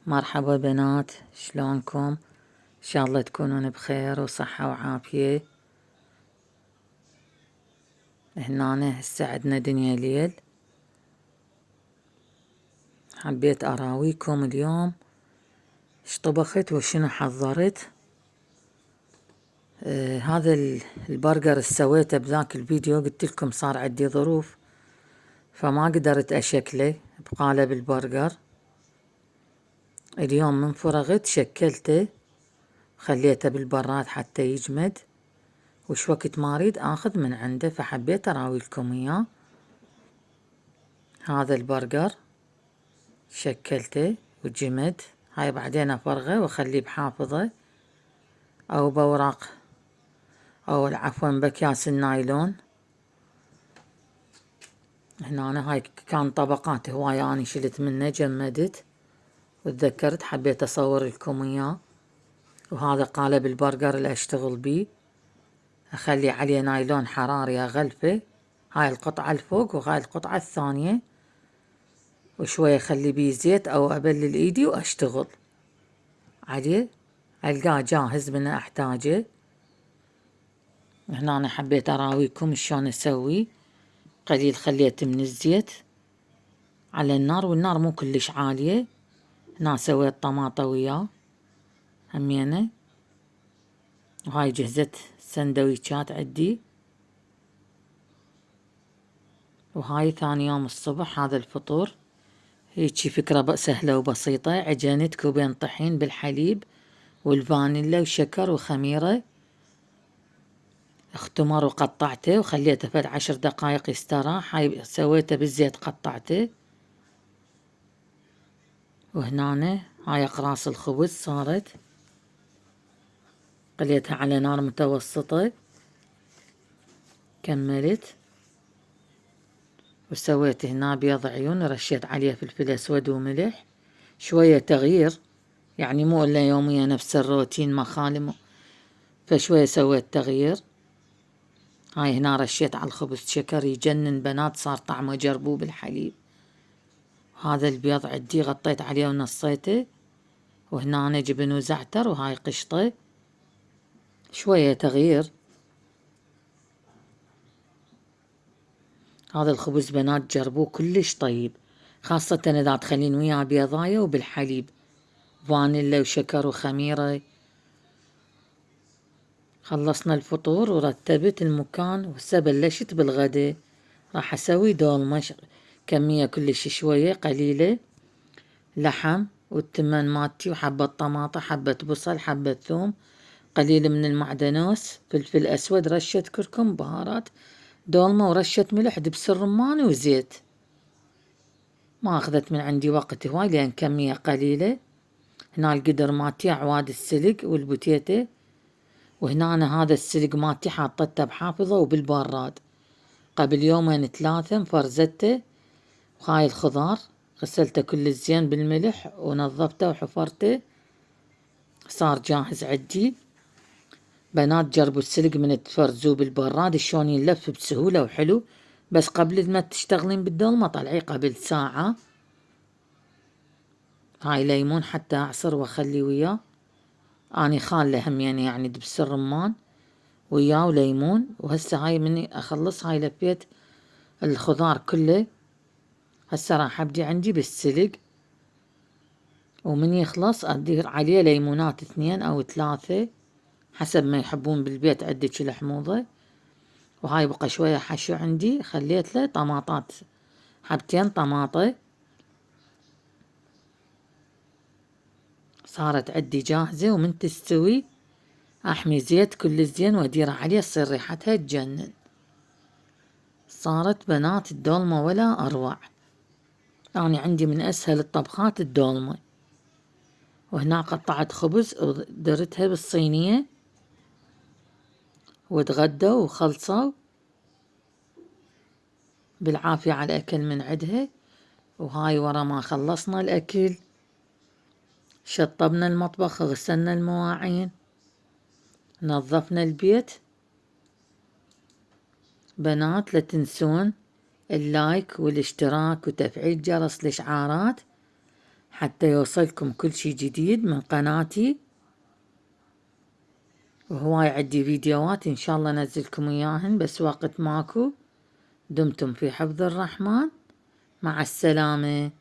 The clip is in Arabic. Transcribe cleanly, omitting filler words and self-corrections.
مرحبا بنات، شلونكم؟ ان شاء الله تكونون بخير وصحة وعافية. هنا هسه عدنا دنيا ليل. حبيت اراويكم اليوم ايش طبخت وشنو حضرت. هذا البرجر اللي سويته بذاك الفيديو قلت لكم صار عندي ظروف فما قدرت اشكله بقالب البرجر. اليوم من فرغت شكلته خليته بالبراد حتى يجمد، وش وقت ما اريد اخذ من عنده، فحبيت اراويلكم اياه. هذا البرجر شكلته وجمد، هاي بعدين افرغه واخليه بحافظه او بوراق او عفوا باكياس النايلون. هنا هاي كان طبقات هواية اني شلت منه جمدت وتذكرت حبيت اصور لكم اياه. وهذا قالب البرجر اللي اشتغل بيه، اخلي عليه نايلون حراري اغلفه، هاي القطعة الفوق وهاي القطعة الثانية، وشوية اخلي بيه زيت او ابلل ايدي واشتغل عليه. القاه جاهز من احتاجه. هنا أنا حبيت أراويكم شلون أسوي. قليل خليت من الزيت على النار، والنار مو كلش عالية. هنا سويت طماطة وياه همينة، وهاي جهزت سندويشات عندي. وهاي ثاني يوم الصبح هذا الفطور. هيجي فكرة سهلة وبسيطة، عجنت كوبين طحين بالحليب والفانيلا وشكر وخميرة، اختمر وقطعته وخليته فد 10 دقايق يستراح. هاي سويته بالزيت قطعته. وهنا هاي اقراص الخبز صارت قليتها على نار متوسطة، كملت وسويت هنا بيض عيون، رشيت عليه فلفل اسود وملح، شوية تغيير يعني مو الا يوميا نفس الروتين مخالم، فشوية سويت تغيير. هاي هنا رشيت على الخبز شكر يجنن بنات، صار طعمه جربوه بالحليب. هذا البيض عندي غطيت عليه ونصيته، وهنا جبن وزعتر، وهاي قشطة، شوية تغيير. هذا الخبز بنات جربوه كلش طيب، خاصة إذا تخلين وياه بيضاية وبالحليب، فانيلا وشكر وخميرة. خلصنا الفطور ورتبت المكان، وهسه بلشت بالغدا. راح أسوي دولمة كمية كلش شوية قليلة، لحم والتمن مالتي وحبة طماطة حبة بصل حبة ثوم قليل من المعدنوس فلفل أسود رشة كركم بهارات دولمة ورشة ملح دبس الرمان وزيت. ما أخذت من عندي وقت هواي لأن كمية قليلة. هنا القدر مالتي عواد السلق والبوتيتة، وهنا أنا هذا السلق مالتي حاطته بحافظة وبالبراد قبل يومين 3 مفرزته. وهاي الخضار غسلته كل زين بالملح ونظفته وحفرته، صار جاهز عندي. بنات جربوا السلق من تفرزوه بالبراد شلون ينلف بسهولة وحلو، بس قبل ما تشتغلين بالدولمة طلعيه قبل ساعة. هاي ليمون حتى أعصر وأخلي وياه، أني خالة همين يعني دبس الرمان وياه وليمون. وهسه هاي مني أخلص هاي لفيت الخضار كله، هسه راح أبدي عندي بالسلق، ومن يخلص أدير عليه ليمونات 2 أو 3 حسب ما يحبون بالبيت عندك الحموضة. وهاي بقى شوية حشو عندي، خليت له طماطات حبتين طماطة، صارت عندي جاهزة. ومن تستوي أحمي زيت كل زين وأديره عليه تصير ريحتها تجنن. صارت بنات الدولمة ولا أروع، يعني عندي من أسهل الطبخات الدولمة. وهنا قطعت خبز ودرتها بالصينية وتغدوا وخلصوا بالعافية على الأكل من عدها. وهاي ورا ما خلصنا الأكل شطبنا المطبخ، غسلنا المواعين، نظفنا البيت. بنات لا تنسون اللايك والاشتراك وتفعيل جرس الإشعارات حتى يوصلكم كل شي جديد من قناتي. وهواي عندي فيديوهات إن شاء الله أنزلكم إياهن، بس وقت ماكو. دمتم في حفظ الرحمن. مع السلامة.